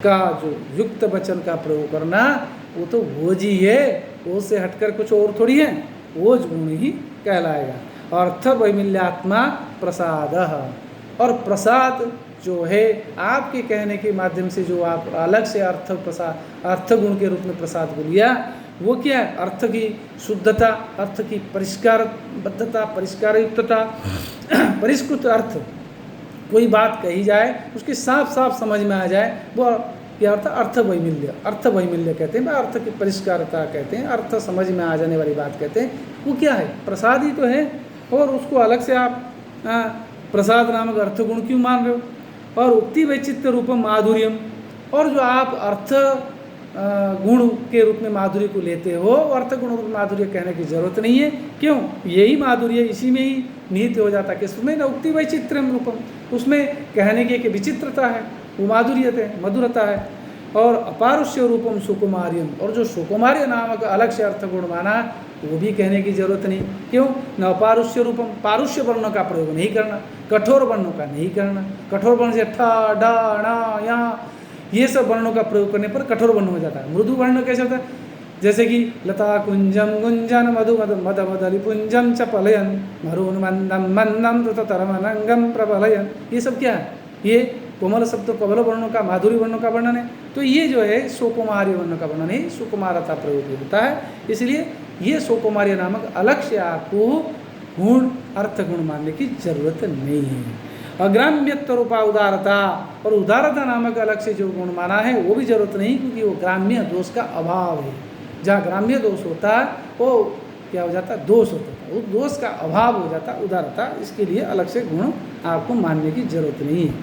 का जो युक्त वचन का प्रयोग करना वो तो वोज ही है, वो से हटकर कुछ और थोड़ी है, वोज गुण ही कहलाएगा। अर्थ वैमिल्यात्मा प्रसाद, और प्रसाद जो है आपके कहने के माध्यम से जो आप अलग से अर्थ गुण के रूप में प्रसाद को लिया, वो क्या है? अर्थ की शुद्धता, अर्थ की परिष्कारबद्धता, परिष्कारयुक्तता, परिष्कृत अर्थ, कोई बात कही जाए उसकी साफ साफ समझ में आ जाए, वो क्या होता है? अर्थ वैमिल्य। अर्थ वैमिल्य कहते हैं, अर्थ की परिष्कारता कहते हैं, अर्थ समझ में आ जाने वाली बात कहते हैं। वो क्या है? प्रसाद ही तो है। और उसको अलग से आप प्रसाद नामक अर्थ गुण क्यों मान रहे हो? और उक्ति वैचित्य रूपम माधुर्यम, और जो आप अर्थ गुण के रूप में माधुर्य को लेते हो, अर्थ गुण रूप माधुर्य कहने की जरूरत नहीं है। क्यों? यही माधुर्य इसी में ही निहित हो जाता है। किसमें? न उक्ति वैचित्र्यम रूपम, उसमें कहने की एक विचित्रता है, वो माधुर्य है, मधुरता है। और अपारुष्य रूपम सुकुमार्यम, और जो सुकुमार्य नामक अलग से अर्थ गुण माना, वो भी कहने की जरूरत नहीं। क्यों? न अपारुष्य रूपम, पारुष्य वर्णों का प्रयोग नहीं करना, कठोर वर्णों का नहीं करना। कठोर वर्ण से ठा डा णा या ये सब वर्णों का प्रयोग करने पर कठोर वर्ण हो जाता है। मृदु वर्ण कैसे होता है? जैसे कि लता कुंजम गुंजन मधु मद मद मदलि पुंजम च पलयन मरुन मंदम मंदम तरमनंगम प्रबलयन, ये सब क्या है? ये कोमल शब्द कबल वर्णों का, माधुरी वर्णों का वर्णन है। तो ये जो है सुकुमारी वर्णों का वर्णन है, सुकुमारता प्रयोग होता है। इसलिए ये सुकुमारी नामक अलग से आपको गुण अर्थ गुण मानने की जरूरत नहीं है। अग्राम्यत्व रूपा उदारता, और उदारता नामक अलग से जो गुण माना है वो भी जरूरत नहीं, क्योंकि वो ग्राम्य दोष का अभाव है। जहाँ ग्राम्य दोष होता है वो क्या हो जाता है? दोष होता है, वो दोष का अभाव हो जाता है उदारता। इसके लिए अलग से गुण आपको मानने की जरूरत नहीं है।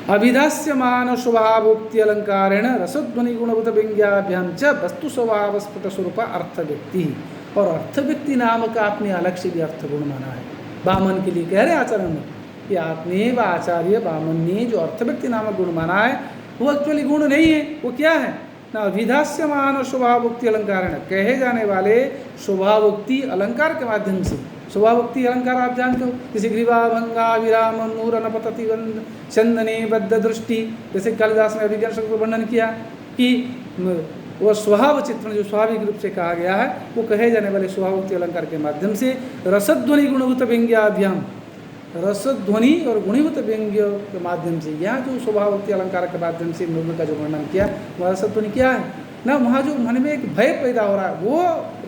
अभिधास्यमान स्वभावोक्ति अलंकारेण रसध्वनि गुणभूत व्यंग्याभ्याम च वस्तु स्वभाव स्फुट स्वरूप अर्थ व्यक्ति, और अर्थ व्यक्ति नामक आपने अलग से भी अर्थ गुण माना है। बामन के लिए कह रहे आचार्य में कि आपने व आचार्य बामन ने जो अर्थ व्यक्ति नामक गुण माना है वो एक्चुअली गुण नहीं है। वो क्या है? ना अभिधास्यमान स्वभावोक्ति अलंकारेण, कहे जाने वाले स्वभावोक्ति अलंकार के माध्यम से। स्वभावोक्ति अलंकार आप जानते हो, जैसे ग्रीवा भंगा विराम नूर नपतति चंदने बद्ध दृष्टि, जैसे कालिदास ने अभिज्ञान शब्द को वर्णन किया कि वो स्वभाव चित्रण जो स्वाभाविक रूप से कहा गया है, वो कहे जाने वाले स्वभावोक्ति अलंकार के माध्यम से रसध्वनि गुणभूत व्यंग्याभ्याम, रसध्वनि और गुणीभूत व्यंग्य के माध्यम से, यहाँ जो स्वभावोक्ति अलंकार के माध्यम से मृग का जो वर्णन किया, वह रसध्वनि क्या है ना? वहाँ जो मन में एक भय पैदा हो रहा है वो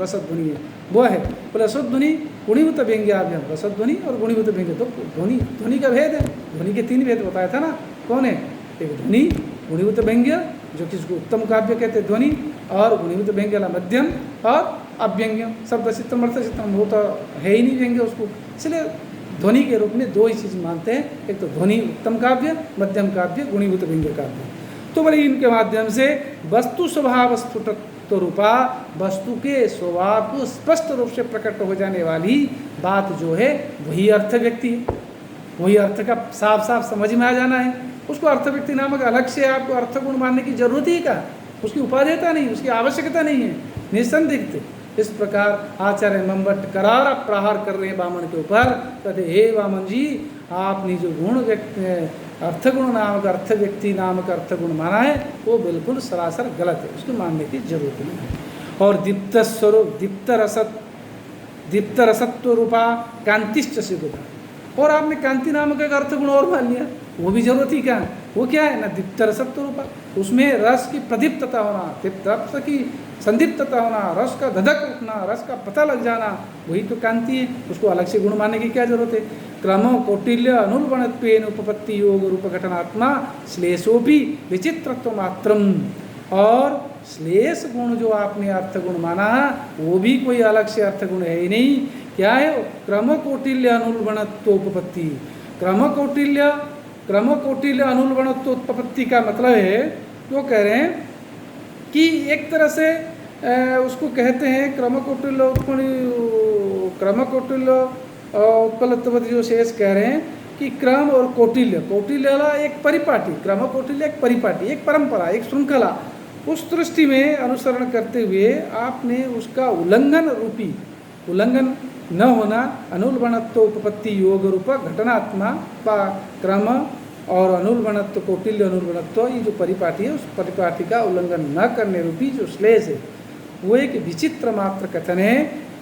रसध्वनि है, वो है। तो रसध्वनि गुणीभूत व्यंग्याभ्याम, रसध्वनि और गुणीभूत व्यंग्य, तो ध्वनि का भेद है। ध्वनि के 3 भेद बताया था ना, कौन है? एक ध्वनि, गुणीभूत व्यंग्य जो कि उसको उत्तम काव्य कहते हैं ध्वनि, और गुणीभूत व्यंग्य मध्यम और अव्यंग्य। शब्द चित्तम अर्थ चित्तम, वो तो है ही नहीं व्यंग्य उसको। इसलिए ध्वनि के रूप में 2 ही चीज़ मानते हैं, एक तो ध्वनि उत्तम काव्य, मध्यम काव्य, गुणीभूत व्यंग्य काव्य। तो बोले इनके माध्यम से वस्तु स्वभाव स्फुटत्व रूपा, वस्तु के स्वभाव को स्पष्ट रूप से प्रकट हो जाने वाली बात जो है वही अर्थ व्यक्ति है। वही अर्थ का साफ साफ समझ में आ जाना है। उसको अर्थ व्यक्ति नामक अलग से आपको अर्थ गुण मानने की जरूरत ही का, उसकी उपादेयता नहीं, उसकी आवश्यकता नहीं है, निसंदिग्ध। इस प्रकार आचार्य मंबट करारा प्रहार कर रहे हैं वामन के ऊपर। कहते हे वामन जी, आपने जो गुण व्यक्ति अर्थ गुण नामक अर्थ व्यक्ति नामक अर्थ गुण माना है वो बिल्कुल सरासर गलत है, उसको मानने की जरूरत नहीं है। और दीप्त स्वरूप दीप्त रसत्व रूपा कांतिश्च सिद्धता, और आपने कांति नामक एक अर्थ गुण और मान लिया, वो भी जरूरत ही क्या है? वो क्या है ना? दीप्त रसत्व रूपा, उसमें रस की प्रदीप्तता होना, रस की संदीप्तता होना, रस का धधक उठना, रस का पता लग जाना, वही तो कांति है। उसको अलग से गुण मानने की क्या जरूरत है? क्रम कौटिल्य अनुर्वणत्वेन उपपत्ति योग रूप घटनात्मा श्लेषोपि विचित्रत्व मात्रम, और श्लेष गुण जो आपने अर्थ गुण माना वो भी कोई अलग से अर्थ गुण है ही नहीं। क्या है? क्रम कौटिल्य अनुर्वणत्वोपपत्ति। क्रम कौटिल्य अनुर्वणत्वोत्पत्ति का मतलब है, वो कह रहे हैं कि एक तरह से उसको कहते हैं क्रम कौटिल्य उत्पलत्वपति जो शेष कह रहे हैं कि क्रम और कौटिल्य, कौटिल्य एक परिपाटी, क्रम कौटिल्य एक परिपाटी, एक परंपरा, एक श्रृंखला, उस दृष्टि में अनुसरण करते हुए आपने उसका उल्लंघन न होना अनुल्बणत्व उपपत्ति योग रूप घटनात्मा क्रम और अनुर्गणत्व कौटिल्य अनुर्गणत्व, ये जो परिपाटी है उस परिपाटी का उल्लंघन न करने रूपी जो श्लेष है वो एक विचित्र मात्र कथन है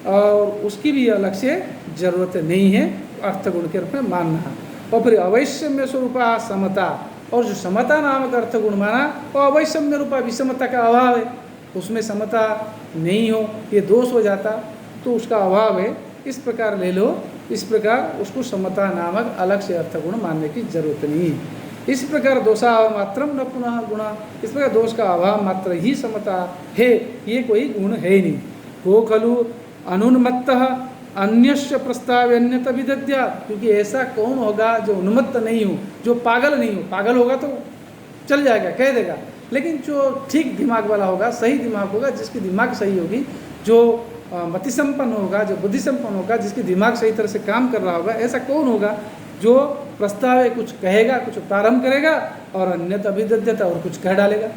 और उसकी भी अलग से जरूरत नहीं है अर्थ गुण के रूप में मानना। और फिर अवैषम्य स्वरूपा समता, और जो समता नामक अर्थ गुण माना वो अवैषम्य रूपा विषमता का अभाव है, उसमें समता नहीं हो ये दोष हो जाता तो उसका अभाव है, इस प्रकार ले लो। इस प्रकार उसको समता नामक अलग से अर्थ गुण मानने की जरूरत नहीं है। इस प्रकार दोषाभाव मात्रम न पुनः गुणा, इस प्रकार दोष का अभाव मात्र ही समता है, ये कोई गुण है ही नहीं। वो खलु अनुन्मत्त अन्यस्य प्रस्ताव अन्यत विदद्या, क्योंकि ऐसा कौन होगा जो उन्मत्त नहीं हो, जो पागल नहीं हो। पागल होगा तो चल जाएगा, कह देगा, लेकिन जो ठीक दिमाग वाला होगा, सही दिमाग होगा, जिसकी दिमाग सही होगी, जो मति संपन्न होगा, जो बुद्धि संपन्न होगा, जिसकी दिमाग सही तरह से काम कर रहा होगा, ऐसा कौन होगा जो प्रस्ताव है कुछ कहेगा, कुछ प्रारंभ करेगा और अन्यत अभिदध्यता और कुछ कह डालेगा।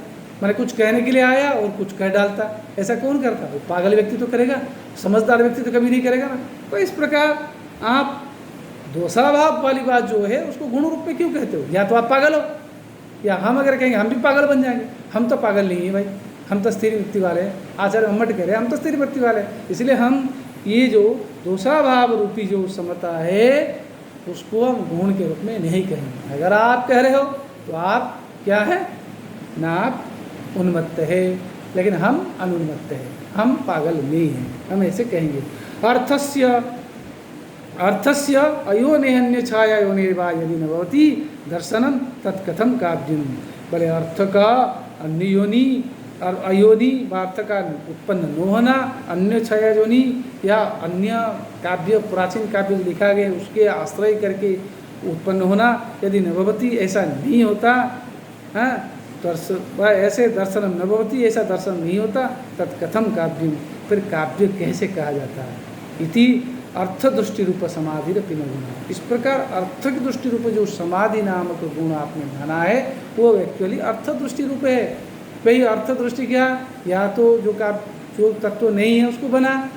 मैंने कुछ कहने के लिए आया और कुछ कह डालता, ऐसा कौन करता? वो पागल व्यक्ति तो करेगा, समझदार व्यक्ति तो कभी नहीं करेगा ना। तो इस प्रकार आप दोषाभाव वाली बात जो है उसको गुण रूप में क्यों कहते हो? या तो आप पागल हो, या हम अगर कहेंगे हम भी पागल बन जाएंगे। हम तो पागल नहीं है भाई, हम तो स्थिर वृत्ति वाले हैं। आचार्य मम्मट कह रहे हैं हम तो स्थिर वृत्ति वाले हैं, इसलिए हम ये जो दोषाभाव रूपी जो समता है उसको हम गुण के रूप में नहीं कहेंगे। अगर आप कह रहे हो तो आप क्या है ना, आप उन्मत्त है, लेकिन हम अनुन्मत्त है, हम पागल नहीं हैं, हम ऐसे कहेंगे। अर्थस्य अयोनिहन्य छाया योनिर्वा यदि न भवति दर्शनम तत्कथम काव्यम। बोले अर्थ का अन्य योनि और अयोनि वार्थ का उत्पन्न न होना, अन्य छाया योनि या अन्य काव्य प्राचीन काव्य लिखा गया उसके आश्रय करके उत्पन्न होना, यदि न भवति ऐसा नहीं होता, ऐसे दर्शनम न भवति ऐसा दर्शन नहीं होता, तत्कथम काव्यम, फिर काव्य कैसे कहा जाता है? इति अर्थ दृष्टि रूप समाधि रपिन गुण। इस प्रकार अर्थ की दृष्टि रूप जो समाधि नामक गुण आपने माना है वो एक्चुअली अर्थ दृष्टि रूप है। भाई अर्थ दृष्टि क्या, या तो जो तत्व नहीं है उसको बना,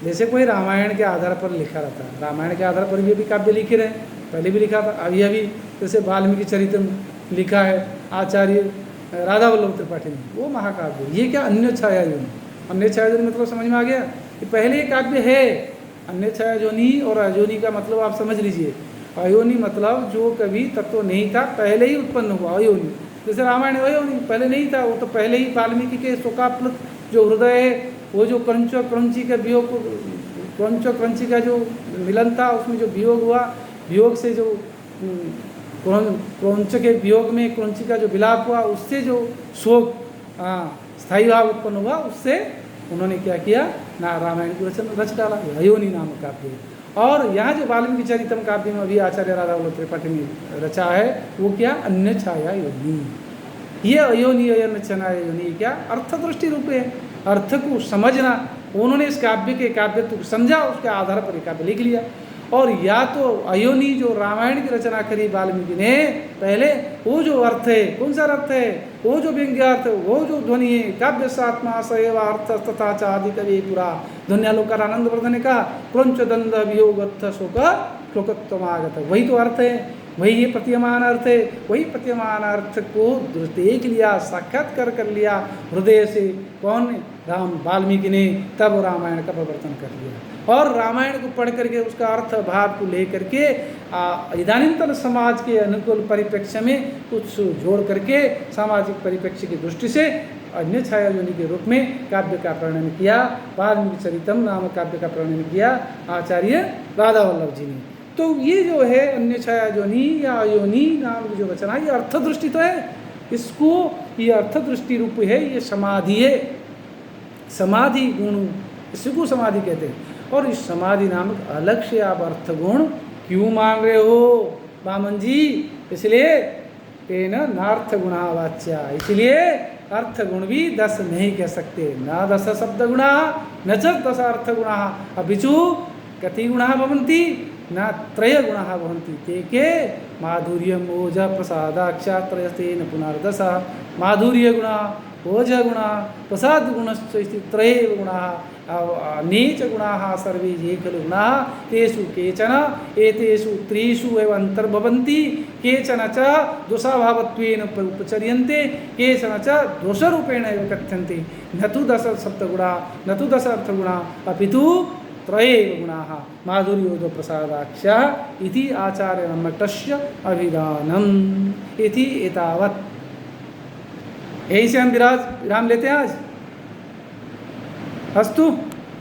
जैसे कोई रामायण के आधार पर लिखा रहता है, रामायण के आधार पर भी काव्य लिखे रहे, पहले भी लिखा था, अभी जैसे वाल्मीकि चरितम लिखा है आचार्य राधा वल्लभ त्रिपाठी ने, वो महाकाव्य। ये क्या अन्य छाया योनि, अन्य छाया योनि मतलब समझ में आ गया कि पहले ये काव्य है। अन्य छाया योनि और अयोनि का मतलब आप समझ लीजिए, अयोनि मतलब जो कभी तत्व नहीं था पहले ही उत्पन्न हुआ अयोनि। जैसे रामायण अयोनि पहले नहीं था, वो तो पहले ही वाल्मीकि के शोकाप्लुत जो हृदय है, वो जो क्रंच क्रंची का वियोग, क्रंच क्रंची का जो मिलन था उसमें जो वियोग हुआ, वियोग से जो क्रंच के वियोग में क्रंची का जो विलाप हुआ, उससे जो शोक स्थायी भाव उत्पन्न हुआ, उससे उन्होंने क्या किया ना, रामायण की रच डाला, अयोनि नाम काव्य। और यहाँ जो वाल्मीकि चरितम काव्य में अभी आचार्य राधा वल्लभ त्रिपाठी ने रचा है वो क्या, अन्य छाया योनि। ये अयोनि अयन छाया योनि क्या अर्थ दृष्टि रूप है, अर्थ को समझना। उन्होंने इस काव्य के काव्यत्व को समझा, उसके आधार पर काव्य लिख लिया। और या तो अयोनि जो रामायण की रचना करी वाल्मीकि ने पहले, वो जो अर्थ है, कौन सा अर्थ है, वो जो व्यंग्यार्थ, वो जो ध्वनि है, काव्य सात्मा सएव अर्थ तथा चादि कवि पुरा ध्वन्यालोकार आनंद वर्धन ने कहा क्रंच दंड वियोग शोक शोकत्वमागत, वही तो अर्थ है, वही ये प्रतीयमान अर्थ है। वही प्रतीयमान अर्थ को देख लिया, साक्षात्कार कर लिया हृदय से, कौन, राम वाल्मीकि ने, तब रामायण का प्रवर्तन कर लिया। और रामायण को पढ़ करके उसका अर्थ भाव को ले करके इदानींतन समाज के अनुकूल परिप्रेक्ष्य में कुछ जोड़ करके सामाजिक परिप्रेक्ष्य की दृष्टि से अन्य छाया योनि के रूप में काव्य का प्रणयन किया। वाल्मीकि चरितम नाम काव्य का प्रणयन किया आचार्य राधा वल्लभ जी ने। तो ये जो है अन्य छाया योनि या अयोनि नाम की जो रचना, ये अर्थ दृष्टि तो है, इसको ये अर्थ दृष्टि रूप है, ये समाधि है, समाधि गुण, इसको समाधि कहते हैं। और इस समाधि नामक अलग से आप अर्थ गुण क्यों मान रहे हो वामन जी? इसलिए तेन नार्थ गुणा वाच्या, इसलिए अर्थ गुण भी 10 नहीं कह सकते, न 10 शब्द गुणा न च 10 अर्थ गुणा, अभिचु कति गुणा भवन्ति न 3 गुणा भवन्ति, ते के माधुर्यम ओज प्रसादाक्षात्रयस्तेन पुनर्दश। माधुर्य गुण, ओज गुणा प्रसाद गुणश्च त्रयेव गुणा नीच गुणा सर्वे ये खलु गुणा तेषु केचन एतेषु त्रिषु एव अंतर्भवन्ति केचन च दोषाभावत्वेन उपचर्यन्ते केचन च दोषरूपेण एव कथ्यन्ते न तु दश सप्तगुणा न तु दश अर्थगुणा अपितु त्रयेव गुणाः माधुर्योदो प्रसादाख्यः इति आचार्यमठस्य अभिधानम् इति एतावत्। यही से हम विराम लेते हैं आज। अस्तु।